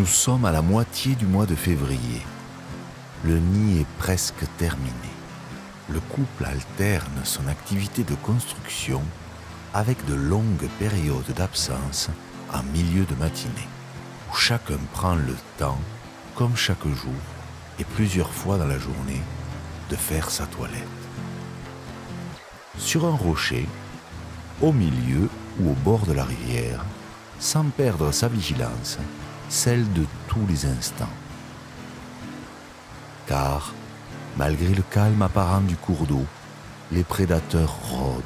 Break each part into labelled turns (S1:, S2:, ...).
S1: Nous sommes à la moitié du mois de février. Le nid est presque terminé. Le couple alterne son activité de construction avec de longues périodes d'absence en milieu de matinée, où chacun prend le temps, comme chaque jour et plusieurs fois dans la journée, de faire sa toilette. Sur un rocher, au milieu ou au bord de la rivière, sans perdre sa vigilance, celle de tous les instants. Car, malgré le calme apparent du cours d'eau, les prédateurs rôdent.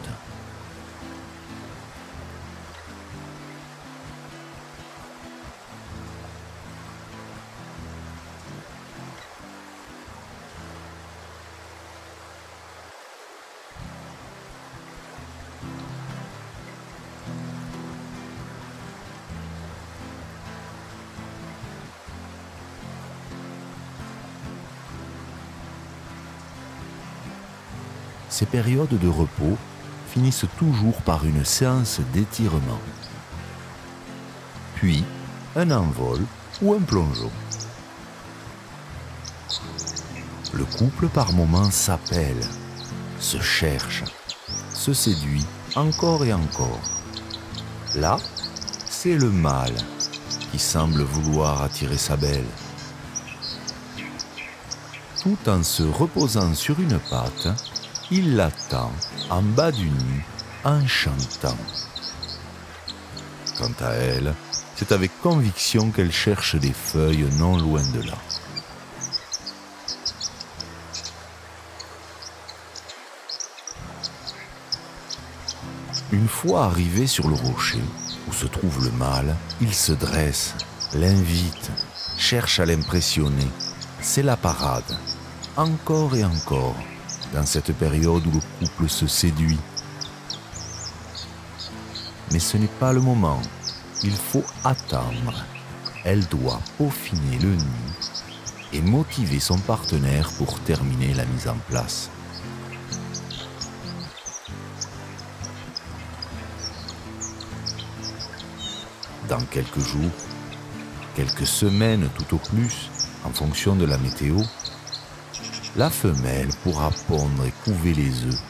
S1: Ces périodes de repos finissent toujours par une séance d'étirement, puis un envol ou un plongeon. Le couple par moments s'appelle, se cherche, se séduit encore et encore. Là, c'est le mâle qui semble vouloir attirer sa belle. Tout en se reposant sur une patte, il l'attend en bas du nid en chantant. Quant à elle, c'est avec conviction qu'elle cherche des feuilles non loin de là. Une fois arrivé sur le rocher où se trouve le mâle, il se dresse, l'invite, cherche à l'impressionner. C'est la parade, encore et encore, dans cette période où le couple se séduit. Mais ce n'est pas le moment. Il faut attendre. Elle doit peaufiner le nid et motiver son partenaire pour terminer la mise en place. Dans quelques jours, quelques semaines tout au plus, en fonction de la météo, la femelle pourra pondre et couver les œufs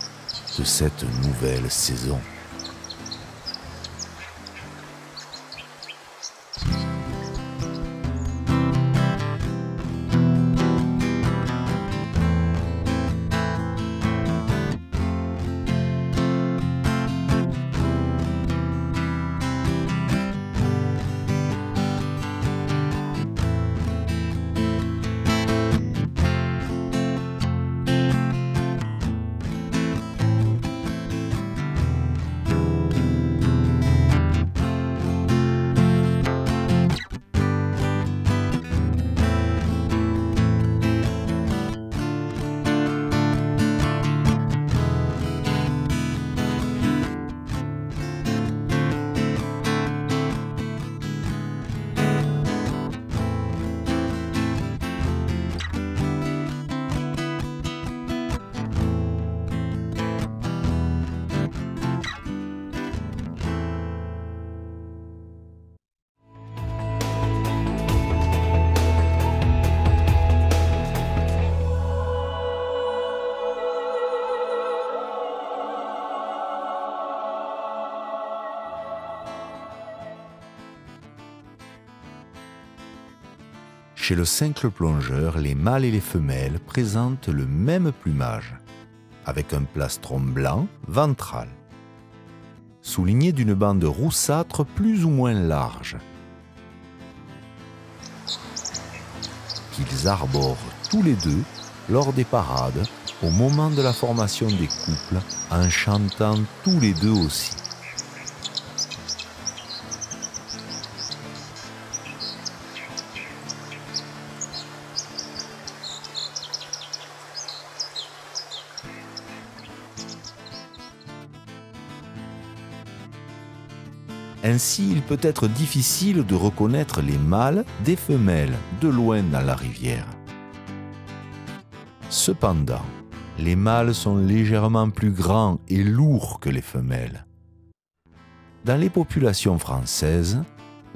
S1: de cette nouvelle saison. Chez le cincle plongeur, les mâles et les femelles présentent le même plumage, avec un plastron blanc ventral, souligné d'une bande roussâtre plus ou moins large, qu'ils arborent tous les deux lors des parades au moment de la formation des couples, en chantant tous les deux aussi. Ainsi, il peut être difficile de reconnaître les mâles des femelles de loin dans la rivière. Cependant, les mâles sont légèrement plus grands et lourds que les femelles. Dans les populations françaises,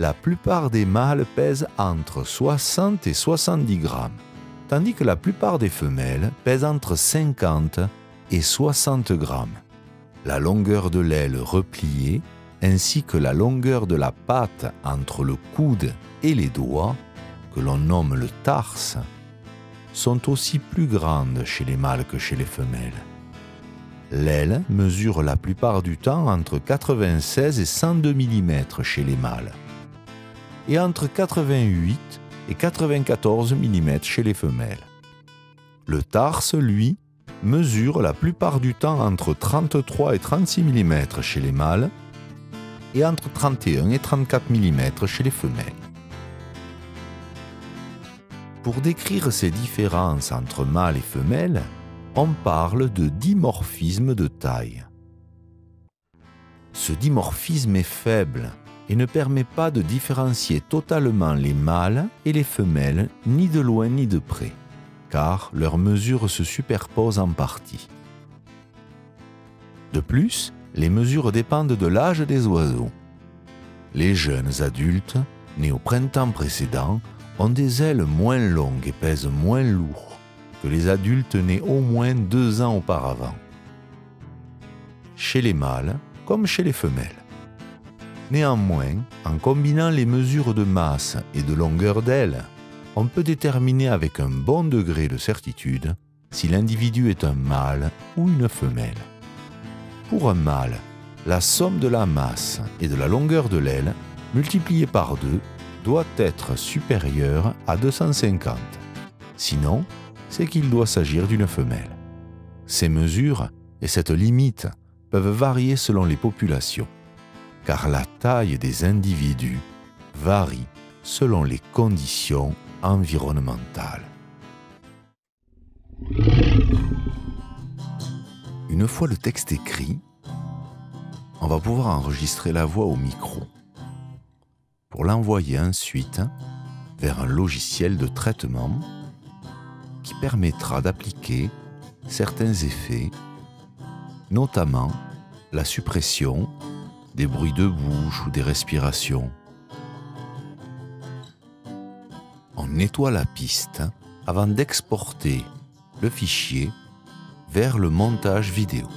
S1: la plupart des mâles pèsent entre 60 et 70 grammes, tandis que la plupart des femelles pèsent entre 50 et 60 grammes. La longueur de l'aile repliée ainsi que la longueur de la patte entre le coude et les doigts, que l'on nomme le tarse, sont aussi plus grandes chez les mâles que chez les femelles. L'aile mesure la plupart du temps entre 96 et 102 mm chez les mâles et entre 88 et 94 mm chez les femelles. Le tarse, lui, mesure la plupart du temps entre 33 et 36 mm chez les mâles et entre 31 et 34 mm chez les femelles. Pour décrire ces différences entre mâles et femelles, on parle de dimorphisme de taille. Ce dimorphisme est faible et ne permet pas de différencier totalement les mâles et les femelles ni de loin ni de près, car leurs mesures se superposent en partie. De plus, les mesures dépendent de l'âge des oiseaux. Les jeunes adultes, nés au printemps précédent, ont des ailes moins longues et pèsent moins lourd que les adultes nés au moins 2 ans auparavant. Chez les mâles comme chez les femelles. Néanmoins, en combinant les mesures de masse et de longueur d'aile, on peut déterminer avec un bon degré de certitude si l'individu est un mâle ou une femelle. Pour un mâle, la somme de la masse et de la longueur de l'aile multipliée par 2 doit être supérieure à 250. Sinon, c'est qu'il doit s'agir d'une femelle. Ces mesures et cette limite peuvent varier selon les populations, car la taille des individus varie selon les conditions environnementales. Une fois le texte écrit, on va pouvoir enregistrer la voix au micro pour l'envoyer ensuite vers un logiciel de traitement qui permettra d'appliquer certains effets, notamment la suppression des bruits de bouche ou des respirations. On nettoie la piste avant d'exporter le fichier vers le montage vidéo.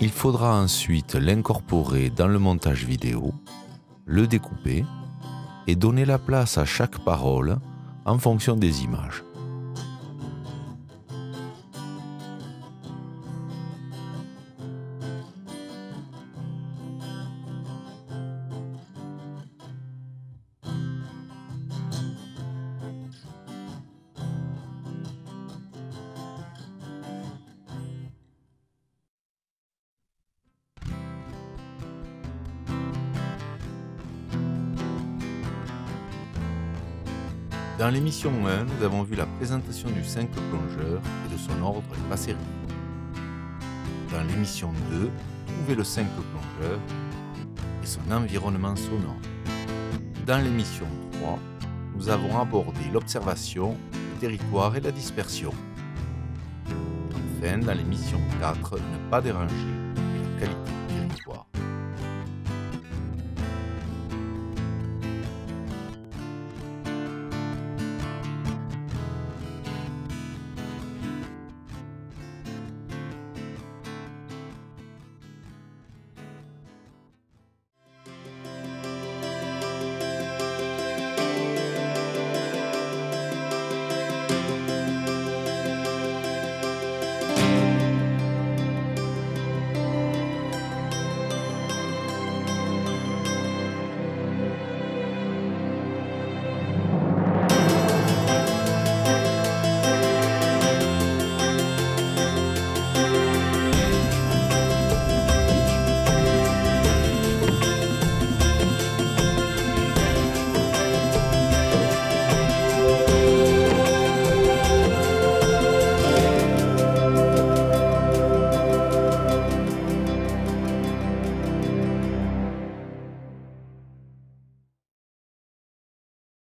S1: Il faudra ensuite l'incorporer dans le montage vidéo, le découper et donner la place à chaque parole en fonction des images. Dans l'émission 1, nous avons vu la présentation du 5 plongeur et de son ordre Passeriformes. Dans l'émission 2, trouvez le 5 plongeur et son environnement sonore. Dans l'émission 3, nous avons abordé l'observation, le territoire et la dispersion. Enfin, dans l'émission 4, ne pas déranger et la qualité du territoire.